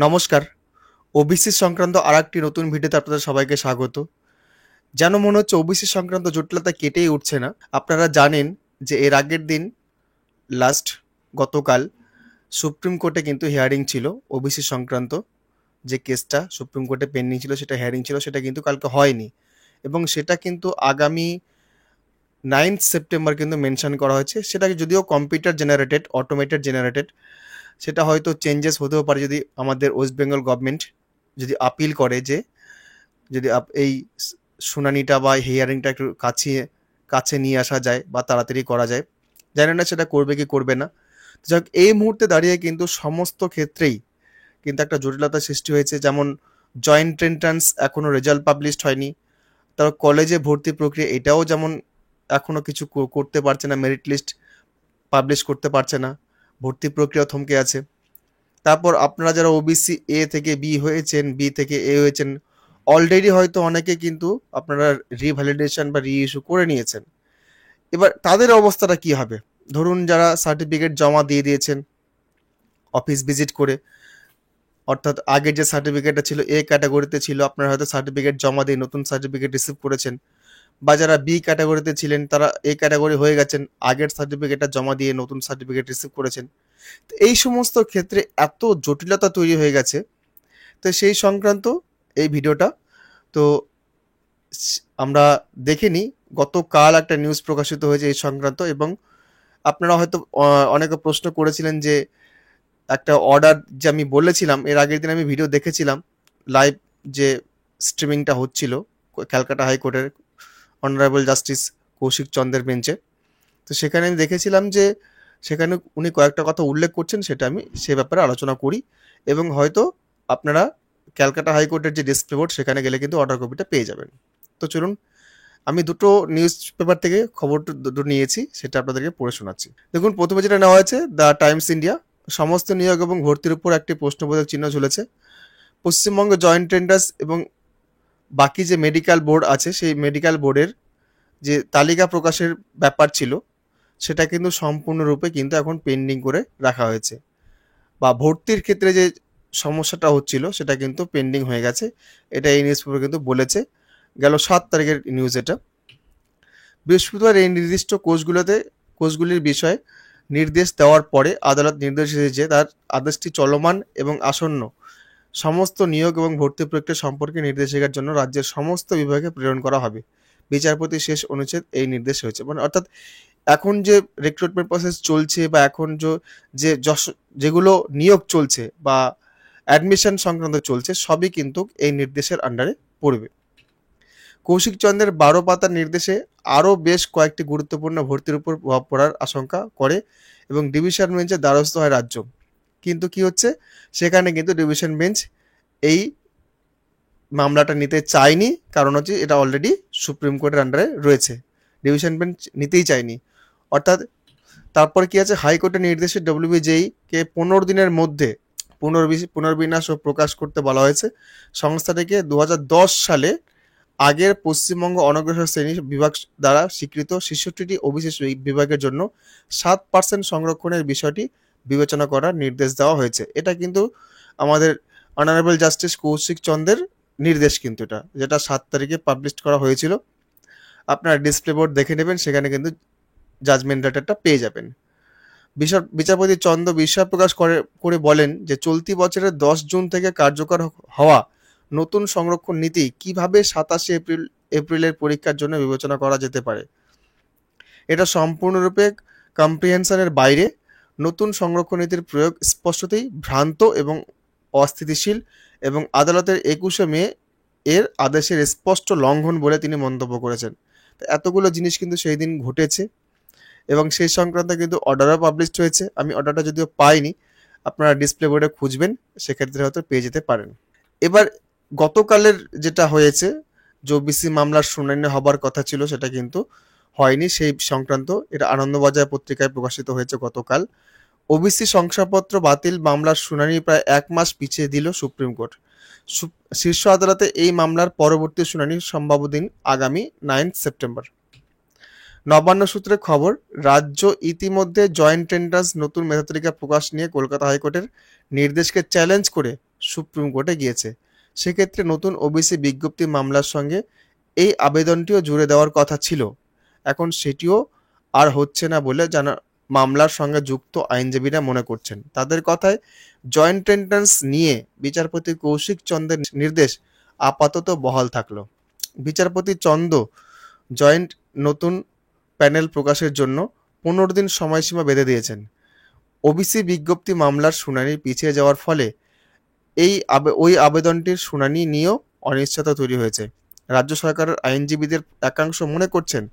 নমস্কার। ওবিসি সংক্রান্ত আরেকটি নতুন ভিডিওতে আপনাদের সবাইকে স্বাগত। যেন মনে হচ্ছে ওবিসি সংক্রান্ত জটিলতা কেটেই উঠছে না। আপনারা জানেন যে এর আগের দিন গতকাল সুপ্রিম কোর্টে কিন্তু হিয়ারিং ছিল ওবিসি সংক্রান্ত যে কেসটা সুপ্রিম কোর্টে পেন্ডিং ছিল সেটা হিয়ারিং ছিল সেটা কিন্তু কালকে হয়নি এবং সেটা কিন্তু আগামী 9th সেপ্টেম্বর কিন্তু মেনশন করা হয়েছে। সেটাকে যদিও কম্পিউটার জেনারেটেড অটোমেটেড জেনারেটেড সেটা হয়তো চেঞ্জেস হতেও পারে যদি আমাদের ওয়েস্ট বেঙ্গল গভর্নমেন্ট যদি আপিল করে যে যদি এই শুনানিটা বা হিয়ারিংটা একটু কাছে নিয়ে আসা যায় বা তাড়াতাড়ি করা যায়। জানি না সেটা করবে কি করবে না। যাক, এই মুহূর্তে দাঁড়িয়ে কিন্তু সমস্ত ক্ষেত্রেই কিন্তু একটা জটিলতা সৃষ্টি হয়েছে। যেমন জয়েন্ট এন্ট্রান্স এখনো রেজাল্ট পাবলিশড হয়নি। তারপর কলেজে ভর্তি প্রক্রিয়া এটাও যেমন এখনো কিছু করতে পারছে না, মেরিট লিস্ট পাবলিশ করতে পারছে না, ভর্তি প্রক্রিয়া থমকে আছে। তারপর আপনারা যারা ওবিসি এ থেকে বি হয়েছেন, বি থেকে এ হয়েছেন, অলরেডি হয়তো অনেকে কিন্তু আপনারা রিভ্যালিডেশন বা রি ইস্যু করে নিয়েছেন। এবার তাদের অবস্থাটা কি হবে? ধরুন যারা সার্টিফিকেট জমা দিয়ে দিয়েছেন অফিস ভিজিট করে, অর্থাৎ আগের যে সার্টিফিকেটটা ছিল এ ক্যাটাগরিতে ছিল, আপনারা হয়তো সার্টিফিকেট জমা দিয়ে নতুন সার্টিফিকেট রিসিভ করেছেন, বা যারা বি ক্যাটাগরিতে ছিলেন তারা এ ক্যাটাগরি হয়ে গেছেন, আগের সার্টিফিকেটটা জমা দিয়ে নতুন সার্টিফিকেট রিসিভ করেছেন। তো এই সমস্ত ক্ষেত্রে এত জটিলতা তৈরি হয়ে গেছে। তো সেই সংক্রান্ত এই ভিডিওটা। তো আমরা দেখে নিই। গতকাল একটা নিউজ প্রকাশিত হয়েছে এই সংক্রান্ত এবং আপনারা হয়তো অনেকে প্রশ্ন করেছিলেন যে একটা অর্ডার যে আমি বলেছিলাম এর আগের দিন আমি ভিডিও দেখেছিলাম লাইভ যে স্ট্রিমিংটা হচ্ছিল ক্যালকাটা হাইকোর্টের অনারেবল জাস্টিস কৌশিক চন্দ্রের বেঞ্চে। তো সেখানে আমি দেখেছিলাম যে সেখানে উনি কয়েকটা কথা উল্লেখ করছেন, সেটা আমি সে ব্যাপারে আলোচনা করি এবং হয়তো আপনারা ক্যালকাটা হাইকোর্টের যে ডিসপ্লে বোর্ড সেখানে গেলে কিন্তু অর্ডার কপিটা পেয়ে যাবেন। তো চলুন, আমি দুটো নিউজ পেপার থেকে খবর দুটো নিয়েছি, সেটা আপনাদেরকে পড়ে শোনাচ্ছি। দেখুন, প্রথমে যেটা নেওয়া হয়েছে দ্য টাইমস ইন্ডিয়া। সমস্ত নিয়োগ এবং ভর্তির উপর একটি প্রশ্নবোধক চিহ্ন ঝুলেছে। পশ্চিমবঙ্গ জয়েন্ট টেন্ডার্স এবং বাকি যে মেডিকেল বোর্ড আছে সেই মেডিকেল বোর্ডের যে তালিকা প্রকাশের ব্যাপার ছিল সেটা কিন্তু সম্পূর্ণরূপে কিন্তু এখন পেন্ডিং করে রাখা হয়েছে, বা ভর্তির ক্ষেত্রে যে সমস্যাটা হচ্ছিল সেটা কিন্তু পেন্ডিং হয়ে গেছে। এটা এই নিউজ পেপার কিন্তু বলেছে, গেল 7 তারিখের নিউজ এটা। বৃহস্পতিবার এই নির্দিষ্ট কোর্সগুলির বিষয়ে নির্দেশ দেওয়ার পরে আদালত নির্দেশ দিয়েছে যে তার আদেশটি চলমান এবং আসন্ন সমস্ত নিয়োগ এবং ভর্তি প্রক্রিয়া সম্পর্কে নির্দেশিকার জন্য রাজ্যের সমস্ত বিভাগে প্রেরণ করা হবে। বিচারপতি শেষ অনুচ্ছেদ এই নির্দেশ হয়েছে। মানে অর্থাৎ এখন যে রিক্রুটমেন্ট প্রসেস চলছে বা এখন যেগুলো নিয়োগ চলছে বা অ্যাডমিশন সংক্রান্ত চলছে সবই কিন্তু এই নির্দেশের আন্ডারে পড়বে। কৌশিক চন্দ্রের 12 পাতার নির্দেশে আরও বেশ কয়েকটি গুরুত্বপূর্ণ ভর্তির উপর প্রভাব পড়ার আশঙ্কা করে এবং ডিভিশন বেঞ্চের দ্বারস্থ হয় রাজ্য। কিন্তু কি হচ্ছে, সেখানে কিন্তু ডিভিশন বেঞ্চ এই মামলাটা নিতে চায়নি, কারণ হচ্ছে এটা অলরেডি সুপ্রিম কোর্টের আন্ডারে রয়েছে, ডিভিশন বেঞ্চ নিতেই চায়নি। অর্থাৎ তারপর কি আছে, হাইকোর্টের নির্দেশে ডব্লিউবিজেই কে 15 দিনের মধ্যে পুনর্বিন্যাস ও প্রকাশ করতে বলা হয়েছে। সংস্থাটিকে 2010 সালে আগের পশ্চিমবঙ্গ অনগ্রসর শ্রেণী বিভাগ দ্বারা স্বীকৃত 66টি ওবিসি বিভাগের জন্য 7% সংরক্ষণের বিষয়টি বিবেচনা করার নির্দেশ দেওয়া হয়েছে। এটা কিন্তু আমাদের অনারেবল জাস্টিস কৌশিক চন্দ্রের নির্দেশ, কিন্তু এটা যেটা 7 তারিখে পাবলিশ করা হয়েছিল। আপনারা ডিসপ্লে বোর্ড দেখে নেবেন, সেখানে কিন্তু জাজমেন্ট লেটারটা পেয়ে যাবেন। বিচারপতি চন্দ্র বিস্ময় প্রকাশ করে বলেন যে চলতি বছরের 10 জুন থেকে কার্যকর হওয়া নতুন সংরক্ষণ নীতি কিভাবে 27 এপ্রিলের পরীক্ষার জন্য বিবেচনা করা যেতে পারে। এটা সম্পূর্ণরূপে কম্প্রিহেনশনের বাইরে। নতুন সংরক্ষণ নীতির প্রয়োগ স্পষ্টতই ভ্রান্ত এবং অস্থিতিশীল এবং আদালতের 21শে মে এর আদেশের স্পষ্ট লঙ্ঘন বলে তিনি মন্তব্য করেছেন। এতগুলো জিনিস কিন্তু সেই দিন ঘটেছে এবং সেই সংক্রান্ত কিন্তু অর্ডারও পাবলিশড হয়েছে। আমি অর্ডারটা যদিও পাইনি, আপনারা ডিসপ্লে বোর্ডে খুঁজবেন, সেক্ষেত্রে হয়তো পেয়ে যেতে পারেন। এবার গতকালের যেটা হয়েছে, যে ওবিসি মামলার শুনানি হবার কথা ছিল সেটা কিন্তু হয়নি, সেই সংক্রান্ত এটা আনন্দবাজার পত্রিকায় প্রকাশিত হয়েছে গতকাল। ওবিসি শংসাপত্র বাতিল মামলার শুনানি প্রায় 1 মাস পিছিয়ে দিল সুপ্রিম কোর্ট। শীর্ষ আদালতে এই মামলার পরবর্তী শুনানির সম্ভাব্য দিন আগামী 9 সেপ্টেম্বর। নবান্ন সূত্রে খবর, রাজ্য ইতিমধ্যে জয়েন্ট এন্ট্রান্স নতুন মেধা তালিকা প্রকাশ নিয়ে কলকাতা হাইকোর্টের নির্দেশকে চ্যালেঞ্জ করে সুপ্রিম কোর্টে গিয়েছে। সেক্ষেত্রে নতুন ওবিসি বিজ্ঞপ্তি মামলার সঙ্গে এই আবেদনটিও জুড়ে দেওয়ার কথা ছিল। এখন সেটিও আর হচ্ছে না বলে মামলার সঙ্গে যুক্ত আইনজীবীরা মনে করছেন। তাদের কথায় জয়েন্ট এন্ট্রান্স নিয়ে বিচারপতি কৌশিক চন্দ্রের নির্দেশ আপাতত বহাল থাকলো। বিচারপতি চন্দ জয়েন্ট নতুন প্যানেল প্রকাশের জন্য 15 দিন সময়সীমা বেঁধে দিয়েছেন। ওবিসি বিজ্ঞপ্তি মামলার শুনানি পিছিয়ে যাওয়ার ফলে ওই আবেদনটির শুনানি নিয়েও অনিশ্চয়তা তৈরি হয়েছে। রাজ্য সরকারের আইনজীবীদের একাংশ মনে করছেন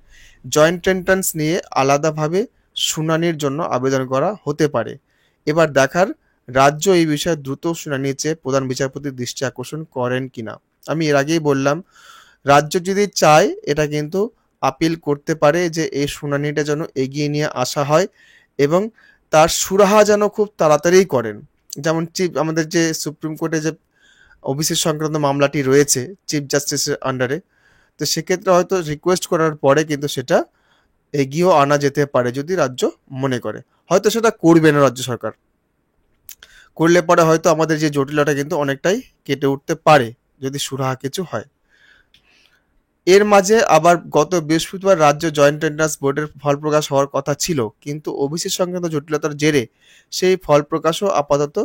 জয়েন্ট এন্ট্রান্স নিয়ে আলাদাভাবে শুনানির জন্য আবেদন করা হতে পারে। এবার দেখার রাজ্য এই বিষয়ে দ্রুত শুনানি চেয়ে প্রধান বিচারপতির দৃষ্টি আকর্ষণ করেন কিনা। আমি এর আগেই বললাম, রাজ্য যদি চায় এটা কিন্তু আপিল করতে পারে যে এই শুনানিটা যেন এগিয়ে নিয়ে আসা হয় এবং তার সুরাহা যেন খুব তাড়াতাড়ি করেন। যেমন আমাদের যে সুপ্রিম কোর্টে যে ওবিসি সংক্রান্ত মামলাটি রয়েছে চিফ জাস্টিসের আন্ডারে, তো সেক্ষেত্রে হয়তো রিকোয়েস্ট করার পরে কিন্তু সেটা এগিয়েও আনা যেতে পারে যদি রাজ্য মনে করে। হয়তো সেটা করবে না রাজ্য সরকার, করলে পরে হয়তো আমাদের যে জটিলতা কিন্তু অনেকটাই কেটে উঠতে পারে যদি সুরাহা কিছু হয়। এর মাঝে আবার গত বৃহস্পতিবার রাজ্য জয়েন্ট এন্ট্রান্স বোর্ডের ফল প্রকাশ হওয়ার কথা ছিল, কিন্তু ওবিসি সংক্রান্ত জটিলতার জেরে সেই ফল প্রকাশও আপাতত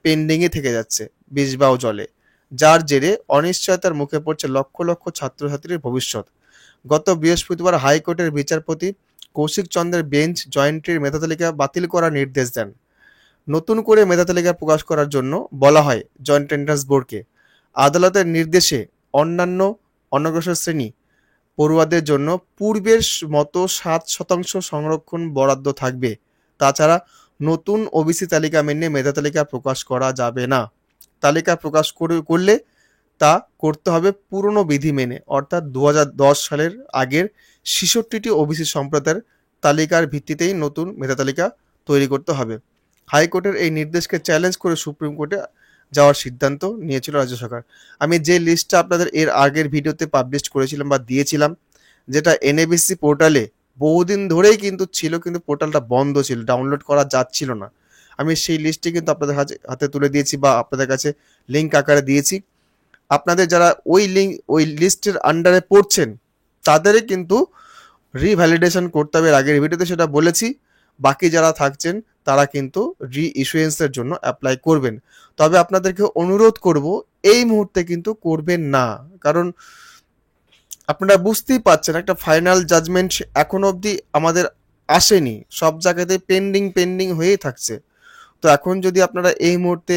পেন্ডিংয়ে থেকে যাচ্ছে বিষবাও জলে, যার জেরে অনিশ্চয়তার মুখে পড়ছে লক্ষ লক্ষ ছাত্রছাত্রীর ভবিষ্যৎ। গত বৃহস্পতিবার হাইকোর্টের বিচারপতি কৌশিক চন্দ্রের বেঞ্চ জয়েন্টের মেধা তালিকা বাতিল করার নির্দেশ দেন। নতুন করে মেধা তালিকা প্রকাশ করার জন্য বলা হয় জয়েন্ট এন্ট্রান্স বোর্ডকে। আদালতের নির্দেশে অন্যান্য অনগ্রসর শ্রেণী পড়ুয়াদের জন্য পূর্বের মতো 7% সংরক্ষণ বরাদ্দ থাকবে। তাছাড়া নতুন ওবিসি তালিকা মেনে মেধা তালিকা প্রকাশ করা যাবে না। তালিকা প্রকাশ করলে তা করতে হবে পুরনো বিধি মেনে, অর্থাৎ 2010 সালের আগের 66টি ওবিসি সম্প্রদায়ের তালিকার ভিত্তিতেই নতুন মেধা তালিকা তৈরি করতে হবে। হাইকোর্টের এই নির্দেশকে চ্যালেঞ্জ করে সুপ্রিম কোর্টে যাওয়ার সিদ্ধান্ত নিয়েছিল রাজ্য সরকার। আমি যে লিস্টটা আপনাদের এর আগের ভিডিওতে পাবলিশ করেছিলাম বা দিয়েছিলাম, যেটা এনএবিসি পোর্টালে বহুদিন ধরেই কিন্তু ছিল, কিন্তু পোর্টালটা বন্ধ ছিল, ডাউনলোড করা যাচ্ছিল না। আমি সেই লিস্টটি কিন্তু আপনাদের হাতে তুলে দিয়েছি বা আপনাদের কাছে লিঙ্ক আকারে দিয়েছি। আপনাদের যারা ওই লিস্টের আন্ডারে পড়ছেন তাদেরই কিন্তু রিভ্যালিডেশন করতে হবে। আগের ভিডিওতে সেটা বলেছি। বাকি যারা থাকছেন তারা কিন্তু রি-ইস্যুয়েন্সের জন্য অ্যাপ্লাই করবেন। তবে আপনাদেরকে অনুরোধ করব এই মুহূর্তে কিন্তু করবেন না, কারণ আপনারা বুঝতেই পারছেন একটা ফাইনাল জাজমেন্ট এখনো অবধি আমাদের আসেনি, সব জায়গাতে পেন্ডিং হয়েই থাকছে। তো এখন যদি আপনারা এই মুহূর্তে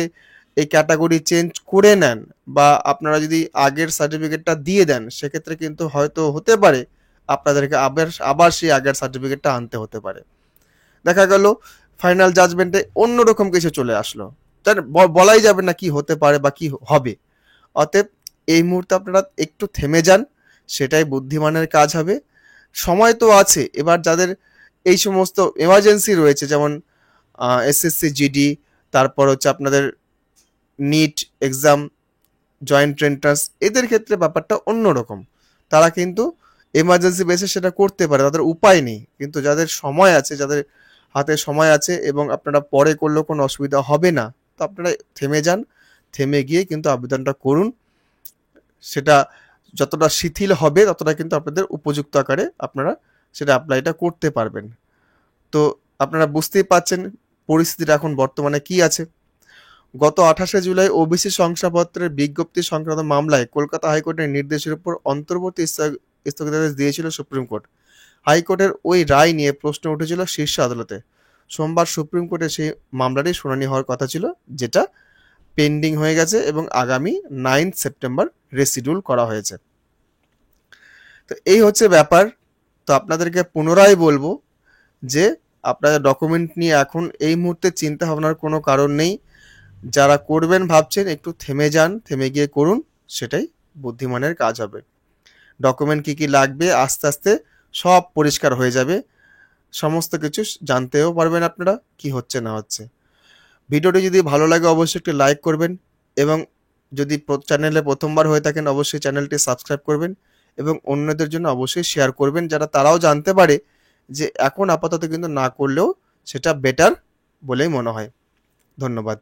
এই ক্যাটাগরি চেঞ্জ করে নেন বা আপনারা যদি আগের সার্টিফিকেটটা দিয়ে দেন, সেক্ষেত্রে কিন্তু হয়তো হতে পারে আপনাদেরকে আবার সেই আগের সার্টিফিকেটটা আনতে হতে পারে। দেখা গেল ফাইনাল জাজমেন্টে অন্যরকম কিছু চলে আসলো, তার বলাই যাবে না কি হতে পারে বা কি হবে। অতএব এই মুহূর্তে আপনারা একটু থেমে যান, সেটাই বুদ্ধিমানের কাজ হবে। সময় তো আছে। এবার যাদের এই সমস্ত এমার্জেন্সি রয়েছে, যেমন এসএসসি জিডি, তারপর হচ্ছে আপনাদের নিট এক্সাম, জয়েন্ট এন্ট্রান্স, এদের ক্ষেত্রে ব্যাপারটা অন্যরকম। তারা কিন্তু এমার্জেন্সি বেসে সেটা করতে পারে, তাদের উপায় নেই। কিন্তু যাদের সময় আছে, যাদের হাতে সময় আছে এবং আপনারা পরে করলেও কোনো অসুবিধা হবে না, তো আপনারা থেমে যান, থেমে গিয়ে কিন্তু আবেদনটা করুন। সেটা যতটা শিথিল হবে ততটা কিন্তু আপনাদের উপযুক্ত আকারে আপনারা সেটা অ্যাপ্লাইটা করতে পারবেন। তো আপনারা বুঝতেই পাচ্ছেন পরিস্থিতিটা এখন বর্তমানে কি আছে। গত 28শে জুলাই ওবিসি শংসাপত্রের বিজ্ঞপ্তি সংক্রান্ত মামলায় কলকাতা হাইকোর্টের নির্দেশের উপর অন্তর্বর্তী স্থগিতাদেশ দিয়েছিল সুপ্রিম কোর্ট। হাইকোর্টের ওই রায় নিয়ে প্রশ্ন উঠেছিল শীর্ষ আদালতে। সোমবার সুপ্রিম কোর্টে সেই মামলাটি শুনানি হওয়ার কথা ছিল, যেটা পেন্ডিং হয়ে গেছে এবং আগামী 9 সেপ্টেম্বর রেসিডিউল করা হয়েছে। তো এই হচ্ছে ব্যাপার। তো আপনাদেরকে পুনরায় বলবো যে আপনাদের ডকুমেন্ট নিয়ে এখন এই মুহূর্তে চিন্তা ভাবনার কোনো কারণ নেই। যারা করবেন ভাবছেন একটু থেমে যান, থেমে গিয়ে করুন, সেটাই বুদ্ধিমানের কাজ হবে। ডকুমেন্ট কি লাগবে আস্তে আস্তে সব পরিষ্কার হয়ে যাবে, সমস্ত কিছু জানতেও পারবেন আপনারা কি হচ্ছে না হচ্ছে। ভিডিওটি যদি ভালো লাগে অবশ্যই একটু লাইক করবেন এবং যদি চ্যানেলে প্রথমবার হয়ে থাকেন অবশ্যই চ্যানেলটি সাবস্ক্রাইব করবেন এবং অন্যদের জন্য অবশ্যই শেয়ার করবেন, যারা তারাও জানতে পারে যে এখন আপাতত কিন্তু না করলেও সেটা বেটার বলেই মনে হয়। ধন্যবাদ।